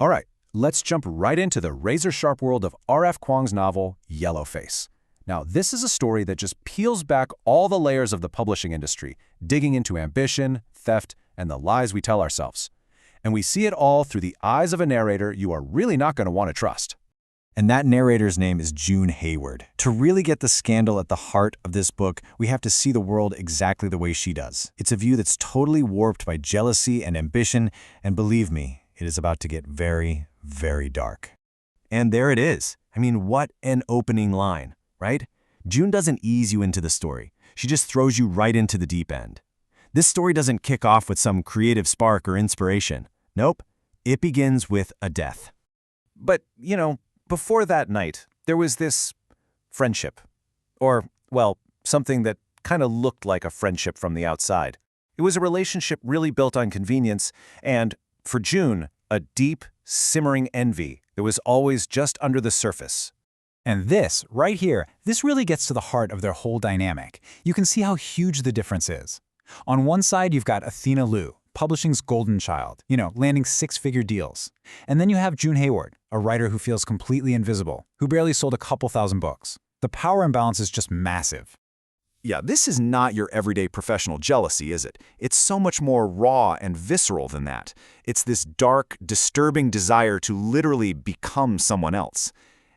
All right, let's jump right into the razor-sharp world of R.F. Kuang's novel, Yellowface. Now, this is a story that just peels back all the layers of the publishing industry, digging into ambition, theft, and the lies we tell ourselves. And we see it all through the eyes of a narrator you are really not going to want to trust. And that narrator's name is June Hayward. To really get the scandal at the heart of this book, we have to see the world exactly the way she does. It's a view that's totally warped by jealousy and ambition, and believe me, it is about to get very, very dark. And there it is. I mean, what an opening line, right? June doesn't ease you into the story. She just throws you right into the deep end. This story doesn't kick off with some creative spark or inspiration. Nope, it begins with a death. But, before that night, there was this friendship. Or, well, something that kind of looked like a friendship from the outside. It was a relationship really built on convenience and, for June, a deep, simmering envy that was always just under the surface. And this, right here, this really gets to the heart of their whole dynamic. You can see how huge the difference is. On one side, you've got Athena Liu, publishing's golden child, landing six-figure deals. And then you have June Hayward, a writer who feels completely invisible, who barely sold a couple thousand books. The power imbalance is just massive. Yeah, this is not your everyday professional jealousy, is it? It's so much more raw and visceral than that. It's this dark, disturbing desire to literally become someone else.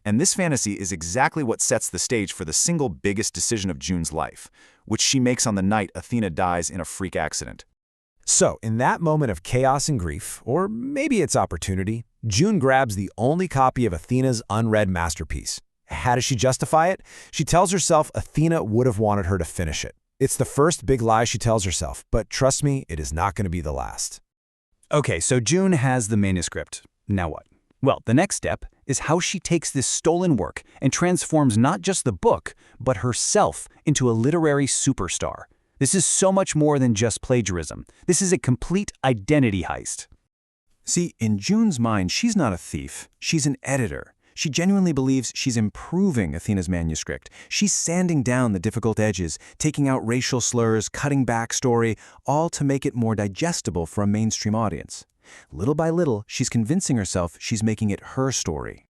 And this fantasy is exactly what sets the stage for the single biggest decision of June's life, which she makes on the night Athena dies in a freak accident. So, in that moment of chaos and grief, or maybe it's opportunity, June grabs the only copy of Athena's unread masterpiece. How does she justify it? She tells herself Athena would have wanted her to finish it. It's the first big lie she tells herself, but trust me, it is not going to be the last. Okay, so June has the manuscript. Now what? Well, the next step is how she takes this stolen work and transforms not just the book, but herself into a literary superstar. This is so much more than just plagiarism. This is a complete identity heist. See, in June's mind, she's not a thief. She's an editor. She genuinely believes she's improving Athena's manuscript. She's sanding down the difficult edges, taking out racial slurs, cutting backstory, all to make it more digestible for a mainstream audience. Little by little, she's convincing herself she's making it her story.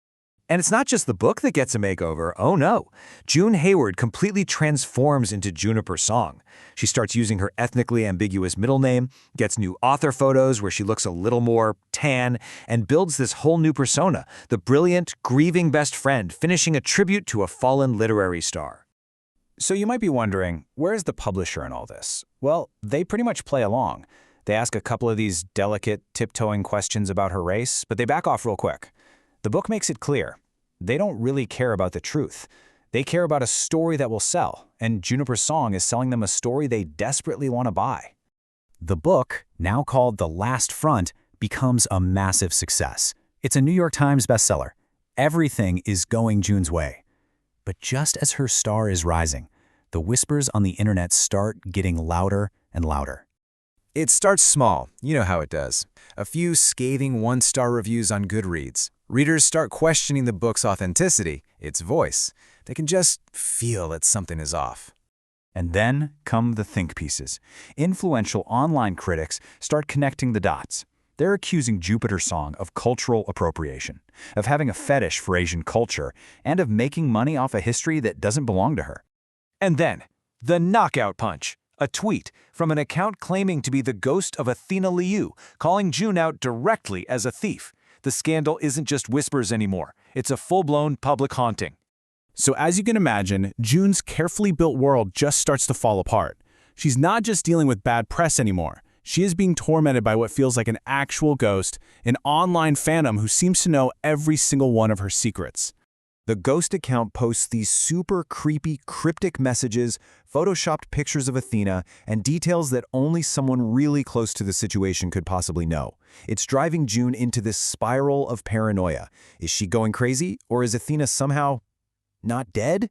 And it's not just the book that gets a makeover, oh no. June Hayward completely transforms into Juniper Song. She starts using her ethnically ambiguous middle name, gets new author photos where she looks a little more tan, and builds this whole new persona, the brilliant, grieving best friend, finishing a tribute to a fallen literary star. So you might be wondering, where's the publisher in all this? Well, they pretty much play along. They ask a couple of these delicate, tiptoeing questions about her race, but they back off real quick. The book makes it clear. They don't really care about the truth. They care about a story that will sell, and Juniper Song is selling them a story they desperately want to buy. The book, now called The Last Front, becomes a massive success. It's a New York Times bestseller. Everything is going June's way. But just as her star is rising, the whispers on the internet start getting louder and louder. It starts small, you know how it does. A few scathing one-star reviews on Goodreads. Readers start questioning the book's authenticity, its voice. They can just feel that something is off. And then come the think pieces. Influential online critics start connecting the dots. They're accusing Juniper Song of cultural appropriation, of having a fetish for Asian culture, and of making money off a history that doesn't belong to her. And then, the knockout punch. A tweet from an account claiming to be the ghost of Athena Liu, calling June out directly as a thief. The scandal isn't just whispers anymore. It's a full-blown public haunting. So as you can imagine, June's carefully built world just starts to fall apart. She's not just dealing with bad press anymore. She is being tormented by what feels like an actual ghost, an online phantom who seems to know every single one of her secrets. The ghost account posts these super creepy, cryptic messages, photoshopped pictures of Athena, and details that only someone really close to the situation could possibly know. It's driving June into this spiral of paranoia. Is she going crazy, or is Athena somehow not dead?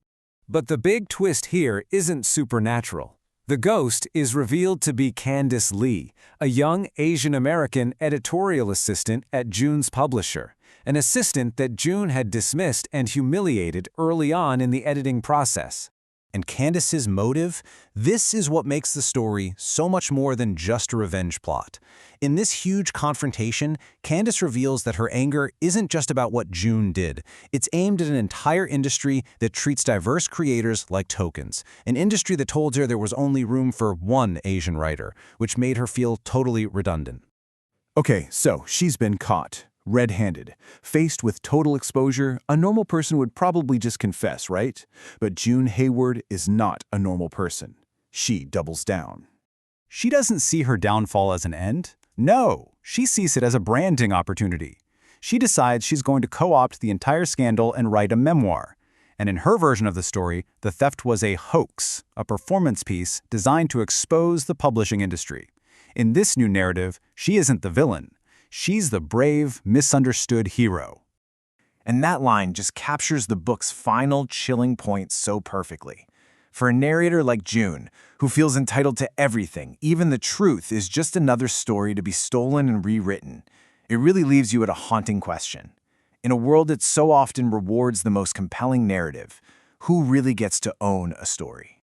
But the big twist here isn't supernatural. The ghost is revealed to be Candace Lee, a young Asian-American editorial assistant at June's publisher. An assistant that June had dismissed and humiliated early on in the editing process. and Candace's motive, this is what makes the story so much more than just a revenge plot. In this huge confrontation, Candace reveals that her anger isn't just about what June did. It's aimed at an entire industry that treats diverse creators like tokens, an industry that told her there was only room for one Asian writer, which made her feel totally redundant. Okay, so she's been caught, red-handed. Faced with total exposure, a normal person would probably just confess, right? But June Hayward is not a normal person. She doubles down. She doesn't see her downfall as an end. No, she sees it as a branding opportunity. She decides she's going to co-opt the entire scandal and write a memoir. And in her version of the story, the theft was a hoax, a performance piece designed to expose the publishing industry. In this new narrative, she isn't the villain. She's the brave, misunderstood hero. And that line just captures the book's final chilling point so perfectly. For a narrator like June, who feels entitled to everything, even the truth is just another story to be stolen and rewritten, it really leaves you at a haunting question. In a world that so often rewards the most compelling narrative, who really gets to own a story?